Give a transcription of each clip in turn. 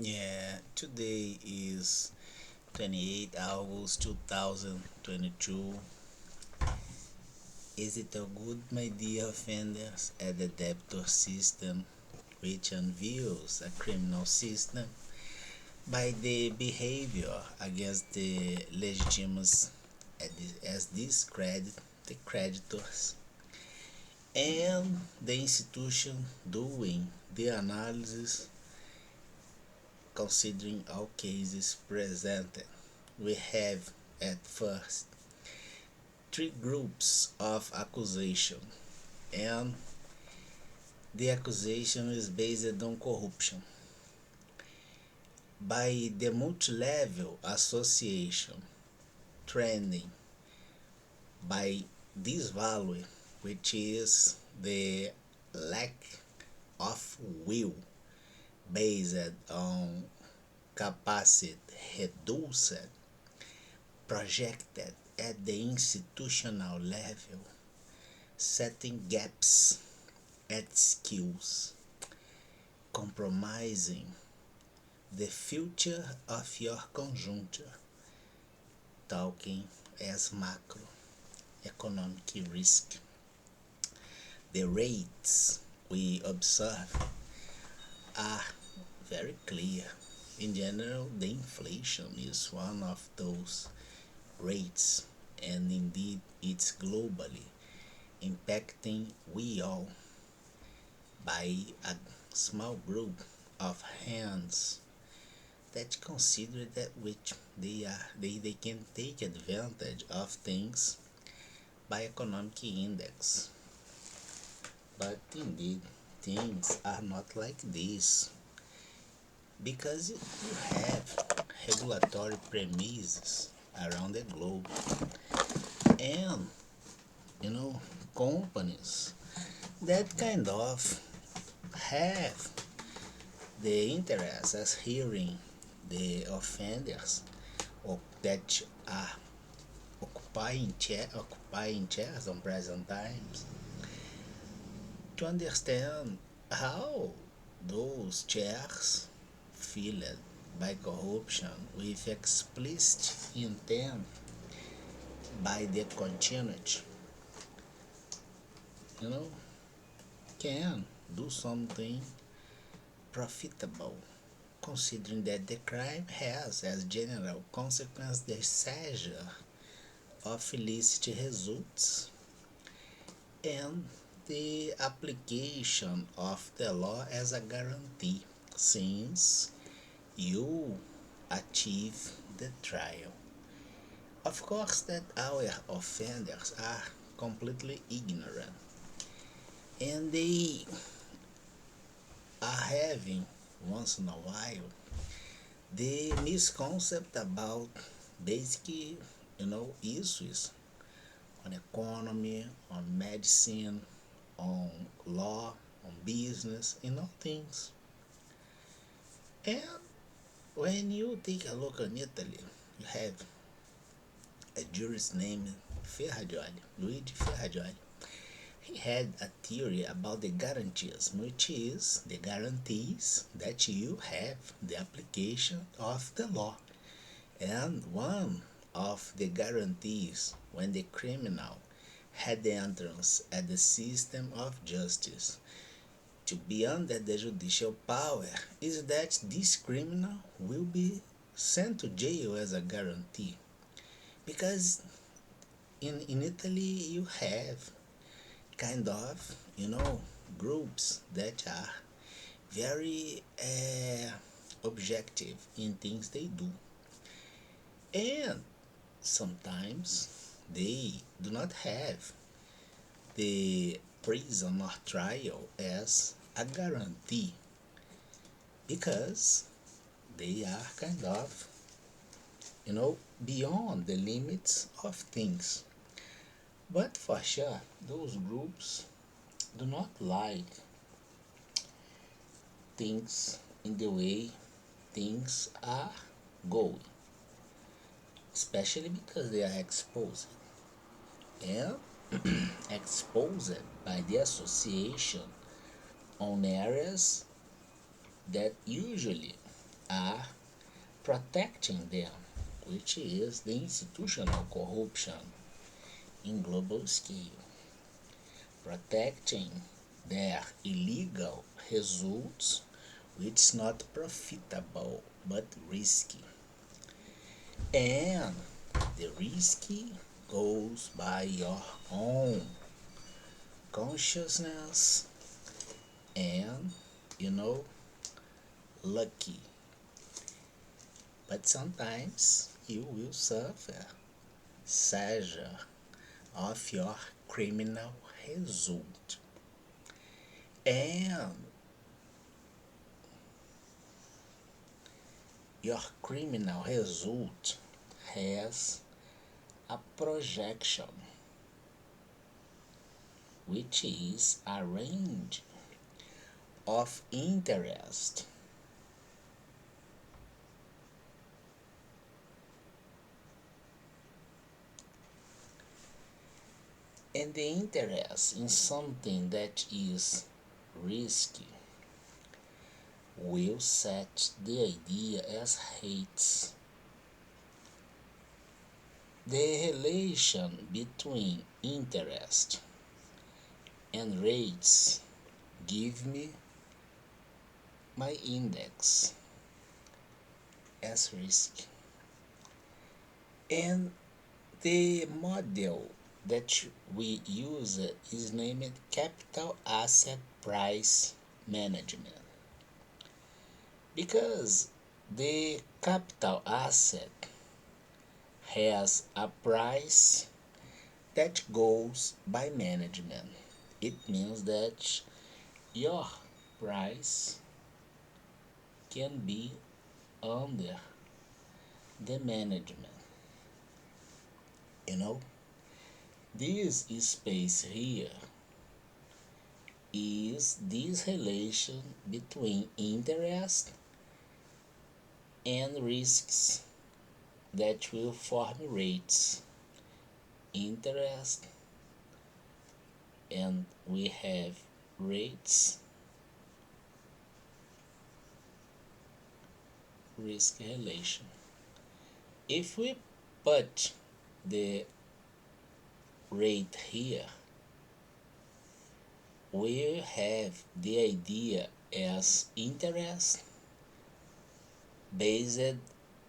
Yeah, today is 28 August 2022. Is it a good, my dear offenders, at the debtor system which unveils a criminal system by the behavior against the legitimates as discredit the creditors and the institution doing the analysis considering all cases presented? We have at first three groups of accusation, and the accusation is based on corruption by the multi-level association trending by this value, which is the lack of will based on capacity reduced projected at the institutional level, setting gaps at skills, compromising the future of your conjuncture, talking as macroeconomic risk. The rates we observe are very clear. In general, the inflation is one of those rates, and indeed it's globally impacting we all by a small group of hands that consider that which they can take advantage of things by economic index. But indeed things are not like this because you have regulatory premises around the globe, and you know companies that kind of have the interest as hearing the offenders or that are occupying chairs on present times to understand how those chairs filled by corruption with explicit intent by the continuity, you know, can do something profitable, considering that the crime has as general consequence the seizure of illicit results and the application of the law as a guarantee, since you achieve the trial. Of course, that our offenders are completely ignorant, and they are having once in a while the misconcept about basic issues on economy, on medicine, on law, on business, all things. And when you take a look in Italy, you have a jurist named Ferragioli, Luigi Ferragioli. He had a theory about the guarantees, which is the guarantees that you have the application of the law. And one of the guarantees when the criminal had the entrance at the system of justice to be under the judicial power is that this criminal will be sent to jail as a guarantee. Because in Italy you have kind of, groups that are very objective in things they do. And sometimes they do not have the prison or trial as a guarantee because they are kind of, beyond the limits of things. But for sure, those groups do not like things in the way things are going, especially because they are exposed and exposed by the association on areas that usually are protecting them, which is the institutional corruption in global scale, protecting their illegal results, which is not profitable but risky. And the risky goes by your own consciousness and, you know, lucky. But sometimes you will suffer seizure of your criminal result. And your criminal result has a projection, which is a range of interest. And the interest in something that is risky will set the idea as hates. The relation between interest and rates give me my index as risk. And the model that we use is named capital asset price management, because the capital asset has a price that goes by management. It means that your price can be under the management. You know, this space here is this relation between interest and risks that will form rates. Interest, and we have rates, risk relation. If we put the rate here, we have the idea as interest based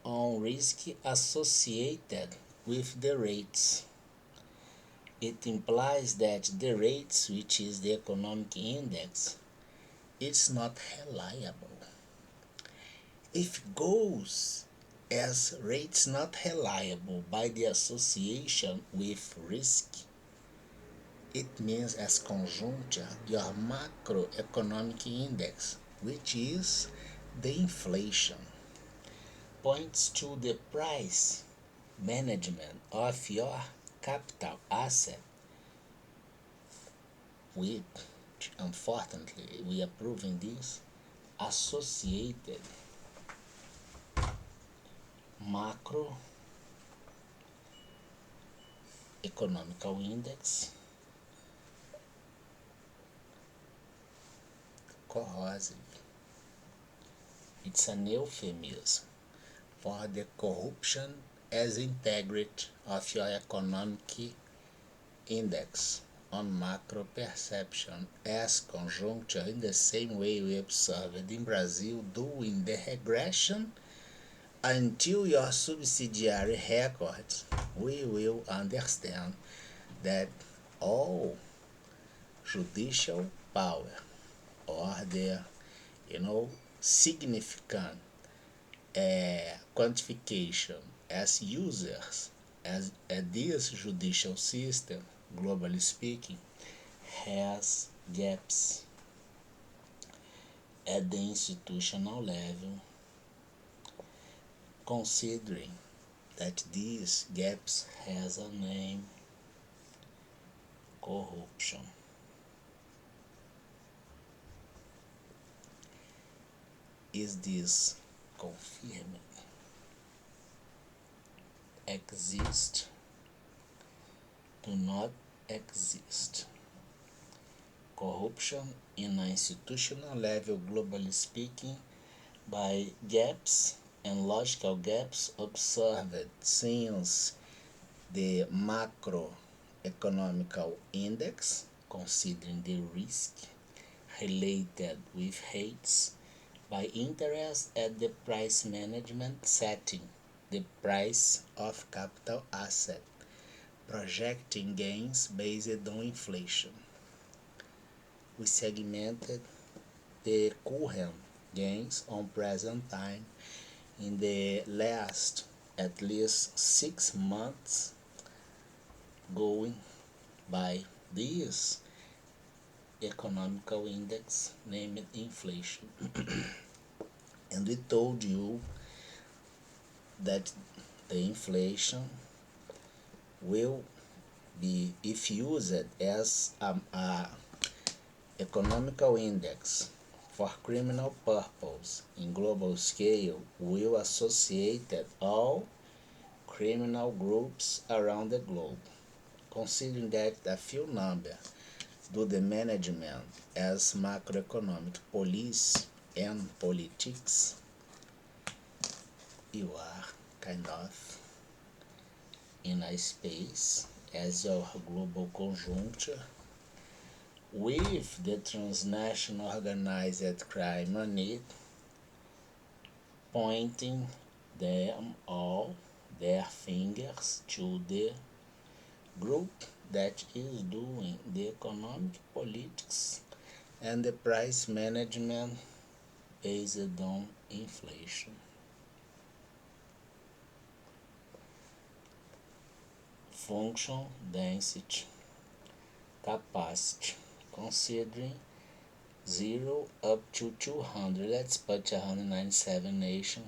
on risk associated with the rates. It implies that the rates, which is the economic index, it's not reliable. If it goes as rates not reliable by the association with risk, it means as conjuncture your macroeconomic index, which is the inflation, points to the price management of your capital asset, which unfortunately we are proving this associated macro economical index corrosive. It's an euphemism for the corruption as integrity of your economic index on macro perception as conjuncture, in the same way we observed in Brazil doing the regression until your subsidiary records. We will understand that all judicial power or their significant quantification as users as this judicial system, globally speaking, has gaps at the institutional level, considering that these gaps has a name: corruption. Is this confirmed? Exist? Do not exist. Corruption in an institutional level, globally speaking, by gaps and logical gaps observed since the macroeconomical index, considering the risk related with rates by interest at the price management setting the price of capital asset, projecting gains based on inflation. We segmented the current gains on present time in the last at least 6 months, going by this economical index named inflation. And we told you that the inflation will be, if used as a economical index for criminal purpose in global scale, will associate all criminal groups around the globe. Considering that a few number do the management as macroeconomic police and politics, you are kind of in a space as your global conjuncture with the transnational organized crime on it, pointing them all their fingers to the group that is doing the economic politics and the price management based on inflation. Function, density, capacity, considering 0 up to 200, let's put 197 nation,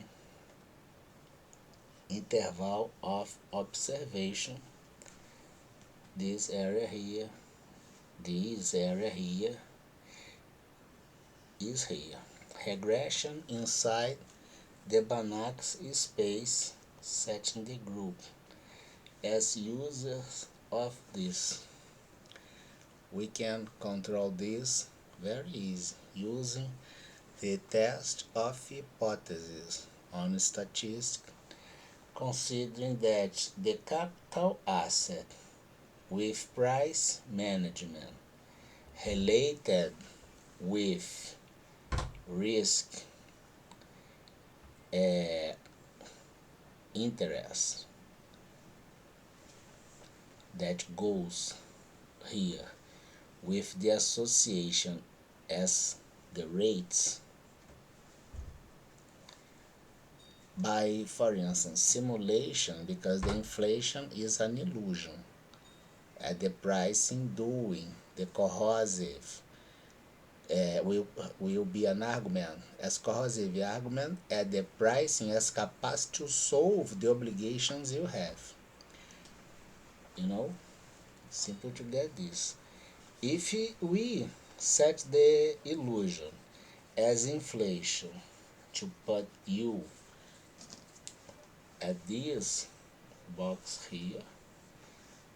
interval of observation, this area here is here, regression inside the Banach space, setting the group as users of this. We can control this very easy using the test of hypothesis on statistics, considering that the capital asset with price management related with risk interest that goes here with the association as the rates by, for instance, simulation, because the inflation is an illusion at the pricing doing the corrosive will be an argument as corrosive argument at the pricing as capacity to solve the obligations you have. Simple to get this. If we set the illusion as inflation to put you at this box here,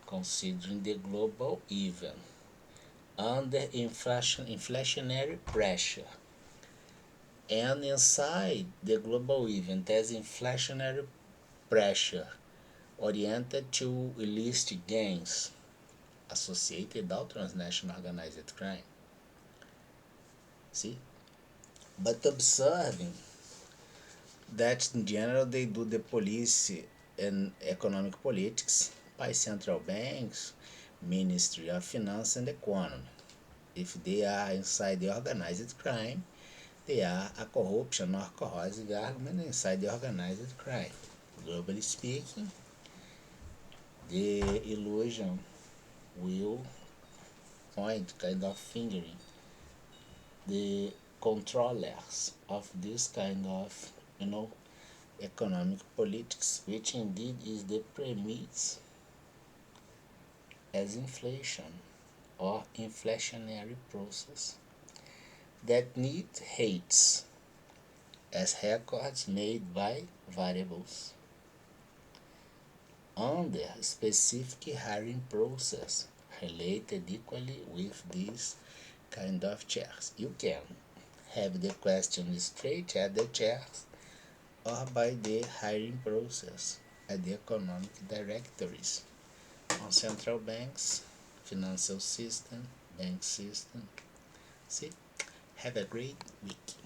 considering the global event under inflationary pressure, and inside the global event as inflationary pressure oriented to illicit gains associated with transnational organized crime. See? But observing that in general they do the police and economic politics by central banks, Ministry of Finance and Economy. If they are inside the organized crime, they are a corruption or corrosive argument inside the organized crime. Globally speaking, the illusion will point kind of fingering the controllers of this kind of economic politics, which indeed is the premise as inflation or inflationary process that need rates as records made by variables under specific hiring process related equally with this kind of checks. You can have the question straight at the chairs or by the hiring process at the economic directories on central banks, financial system, bank system. See, have a great week.